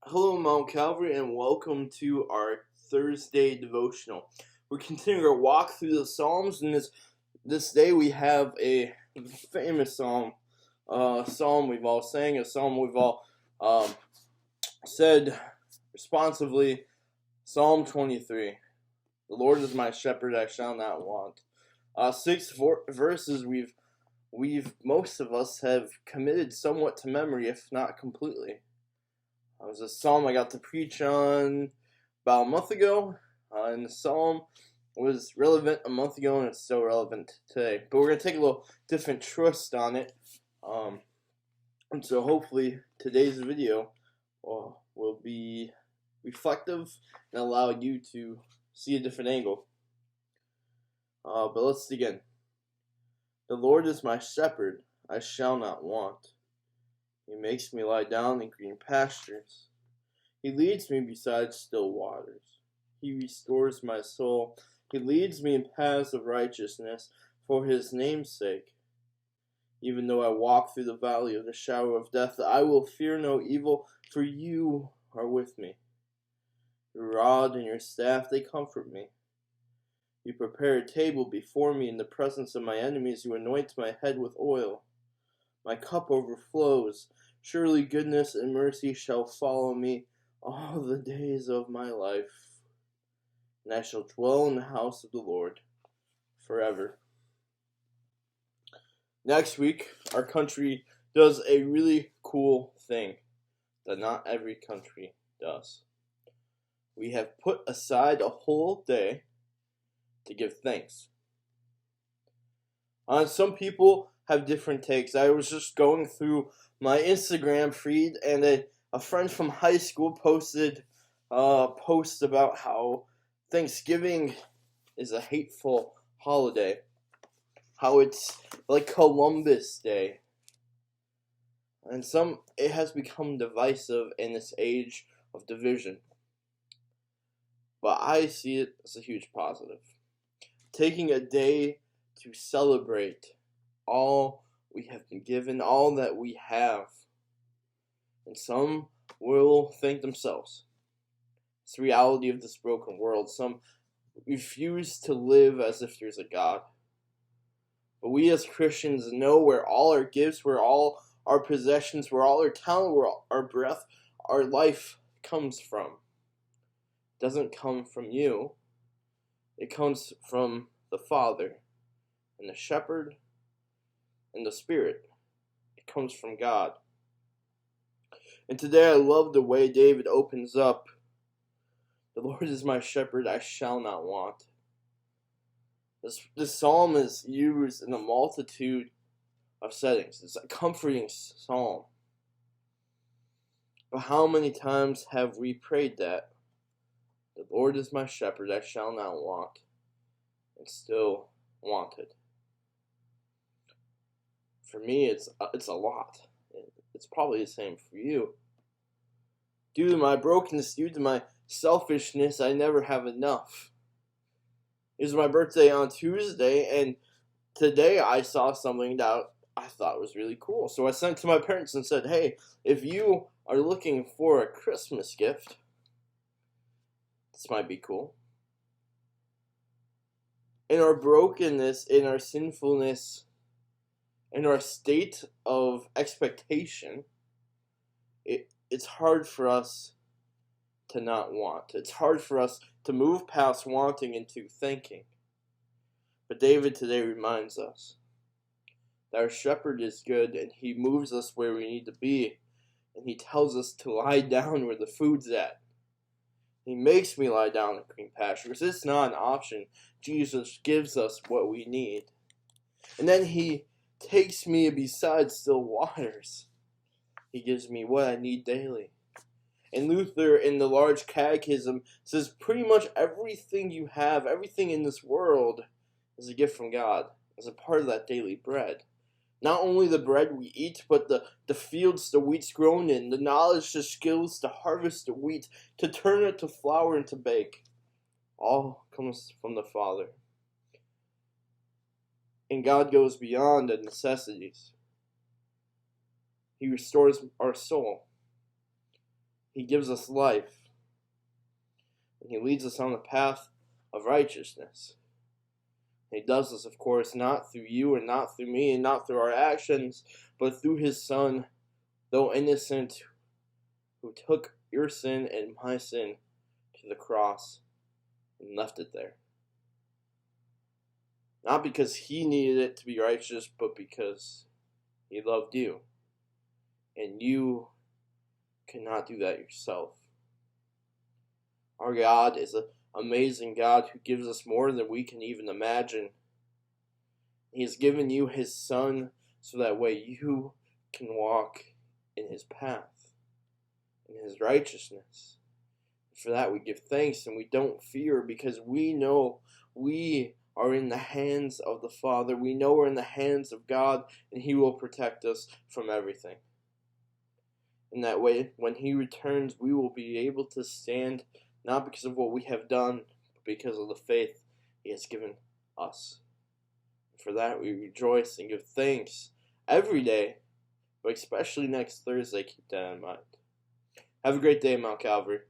Hello, Mount Calvary, and welcome to our Thursday devotional. We're continuing our walk through the Psalms, and this day we have a famous psalm, psalm we've all sang, a psalm we've all said responsively. Psalm 23. The Lord is my shepherd; I shall not want. Six verses we've most of us have committed somewhat to memory, if not completely. It was a psalm I got to preach on about a month ago, and the psalm was relevant a month ago, and it's still relevant today. But we're going to take a little different twist on it, and so hopefully today's video will be reflective and allow you to see a different angle. But let's begin. The Lord is my shepherd; I shall not want. He makes me lie down in green pastures. He leads me beside still waters. He restores my soul. He leads me in paths of righteousness for his name's sake. Even though I walk through the valley of the shadow of death, I will fear no evil, for you are with me. Your rod and your staff, they comfort me. You prepare a table before me in the presence of my enemies. You anoint my head with oil. My cup overflows. Surely goodness and mercy shall follow me all the days of my life, and I shall dwell in the house of the Lord forever. Next week, our country does a really cool thing that not every country does. We have put aside a whole day to give thanks. Some people have different takes. I was just going through my Instagram feed, and a friend from high school posted a post about how Thanksgiving is a hateful holiday, how it's like Columbus Day, and it has become divisive in this age of division. But I see it as a huge positive. Taking a day to celebrate all we have been given, all that we have. And some will thank themselves. It's the reality of this broken world. Some refuse to live as if there's a God. But we as Christians know where all our gifts, where all our possessions, where all our talent, where all our breath, our life comes from. It doesn't come from you. It comes from the Father and the Shepherd and the Spirit. It comes from God. And today I love the way David opens up. The Lord is my shepherd, I shall not want. This psalm is used in a multitude of settings. It's a comforting psalm. But how many times have we prayed that? The Lord is my shepherd, I shall not want, and still wanted. For me, it's a lot. It's probably the same for you. Due to my brokenness, due to my selfishness, I never have enough. It was my birthday on Tuesday, and today I saw something that I thought was really cool. So I sent it to my parents and said, hey, if you are looking for a Christmas gift, this might be cool. In our brokenness, in our sinfulness, in our state of expectation, it's hard for us to not want. It's hard for us to move past wanting into thinking. But David today reminds us that our shepherd is good, and he moves us where we need to be, and he tells us to lie down where the food's at. He makes me lie down in green pastures. It's not an option. Jesus gives us what we need. And then he takes me beside still waters. He gives me what I need daily. And Luther, in the Large Catechism, says pretty much everything you have, everything in this world, is a gift from God, as a part of that daily bread. Not only the bread we eat, but the fields the wheat's grown in, the knowledge, the skills to harvest the wheat, to turn it to flour and to bake. All comes from the Father. And God goes beyond the necessities. He restores our soul. He gives us life. And He leads us on the path of righteousness. He does this, of course, not through you and not through me and not through our actions, but through His Son, though innocent, who took your sin and my sin to the cross and left it there. Not because He needed it to be righteous, but because He loved you. And you cannot do that yourself. Our God is an amazing God who gives us more than we can even imagine. He has given you His Son so that way you can walk in His path, in His righteousness. For that we give thanks and we don't fear, because we know we are in the hands of the Father. We know we're in the hands of God, and He will protect us from everything. In that way, when He returns, we will be able to stand not because of what we have done, but because of the faith He has given us. For that we rejoice and give thanks every day, but especially next Thursday. Keep that in mind. Have a great day, Mount Calvary.